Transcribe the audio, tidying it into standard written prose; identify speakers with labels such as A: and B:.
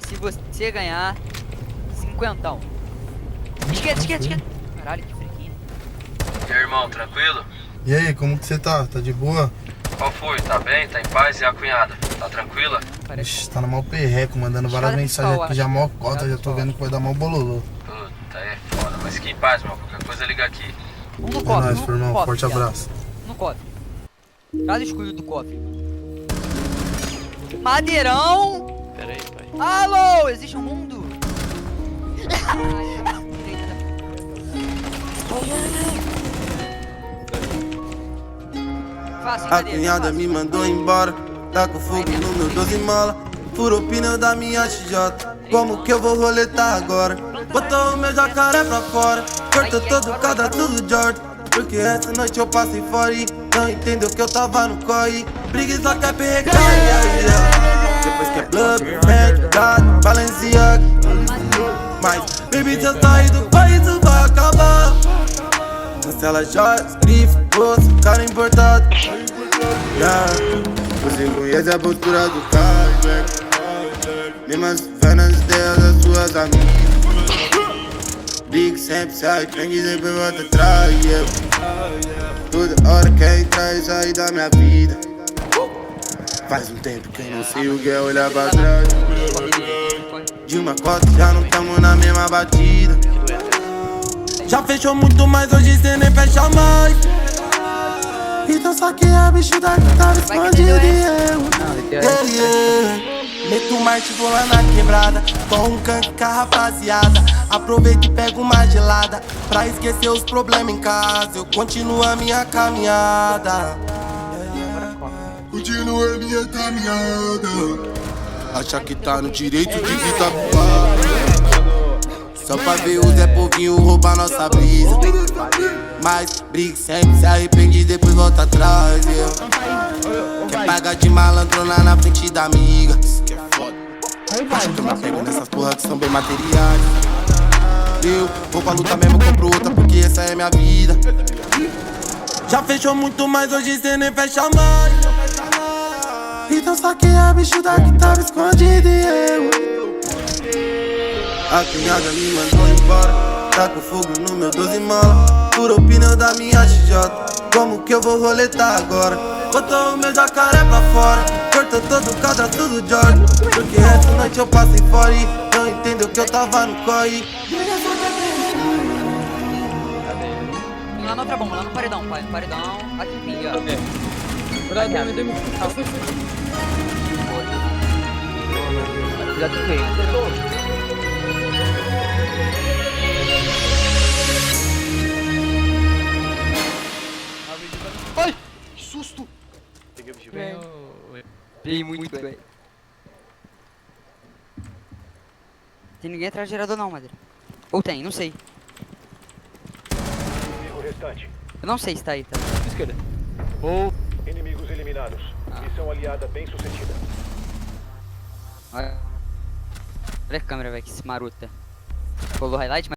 A: Se você ganhar, cinquentão. Esquerda. Caralho, que friquinho.
B: E aí, irmão, tranquilo?
C: E aí, como que você tá? Tá de boa?
B: Qual foi? Tá bem? Tá em paz? E a cunhada? Tá tranquila?
C: Ixi, tá no mal perreco, mandando várias mensagens aqui, já mó cota, já tô vendo que vai dar mal bololô.
B: Puta, é foda. Mas fique em paz, meu. Qualquer coisa liga aqui.
A: Um no
C: É
A: cofre,
C: nóis,
A: um
C: irmão,
A: cofre,
C: forte
A: viado.
C: abraço.
A: No cofre. Traz o escudo do cofre. Madeirão!
D: Pera aí, pai.
A: Alô, existe um mundo? Fácil,
E: A cunhada me mandou embora, tá com fogo no meu 12 mola. Furou o pneu da minha XJ, como que eu vou roletar agora? Botou o meu jacaré pra fora, cortou todo o cadastro do Jordan. Porque essa noite eu passei fora e não entendeu que eu tava no corre. Preguiça quer pegar, depois que é blood, gado, Balenciaga. Mas, baby, se eu sair do país, isso vai acabar. Cancela joias, grife, bolsa, cara importado. Você conhece a postura do cara, mesmas fé nas ideias das suas amigas. Briga sempre sai, prende e depois volta atrás. Toda hora quer entrar e sair da minha vida. Faz um tempo que eu não sei o que é olhar pra trás. De uma cota já não tamo na mesma batida. Já fechou muito, mas hoje cê nem fecha mais. Então saquei a bicho da que tava escondido e eu meto marcha e vou lá na quebrada. Com um canto com a rapaziada. Aproveita e pega uma gelada pra esquecer os problemas em casa. Eu continuo a minha caminhada. Continuo a minha caminhada. Acha que tá no direito de vida boa. Só pra ver o Zé Povinho roubar nossa brisa. Mas briga sempre, se arrepende e depois volta atrás. Quer pagar de malandrona na frente da amiga. Acho que eu me apego nessas porra que são bem materiais. Eu vou pra luta mesmo, compro outra porque essa é minha vida. Já fechou muito, mas hoje cê nem fecha mais. Então saquei a bicho da que tava escondido e eu. A cunhada me mandou embora, tá com fogo no meu 12 mola. Furou o pneu da minha XJ, como que eu vou roletar agora? Botou o meu jacaré pra fora, cortou todo o cadastro do Jordan. Porque essa noite eu passei fora e não entendeu que eu tava no corre.
A: Lá na outra bomba, lá no paredão, pai. No paredão, aqui, ó. Já toquei. Ai, que susto!
D: Peguei o bicho bem.
A: Peguei muito, velho. Tem ninguém atrás do gerador não, Madeira. Ou tem, não sei.
F: Inimigo restante.
A: Eu não sei se tá aí, tá?
D: Esquerda. Ou.
F: Inimigos eliminados. Missão aliada bem sucedida.
A: Olha a câmera, velho, que se maruta. Colou highlight, mas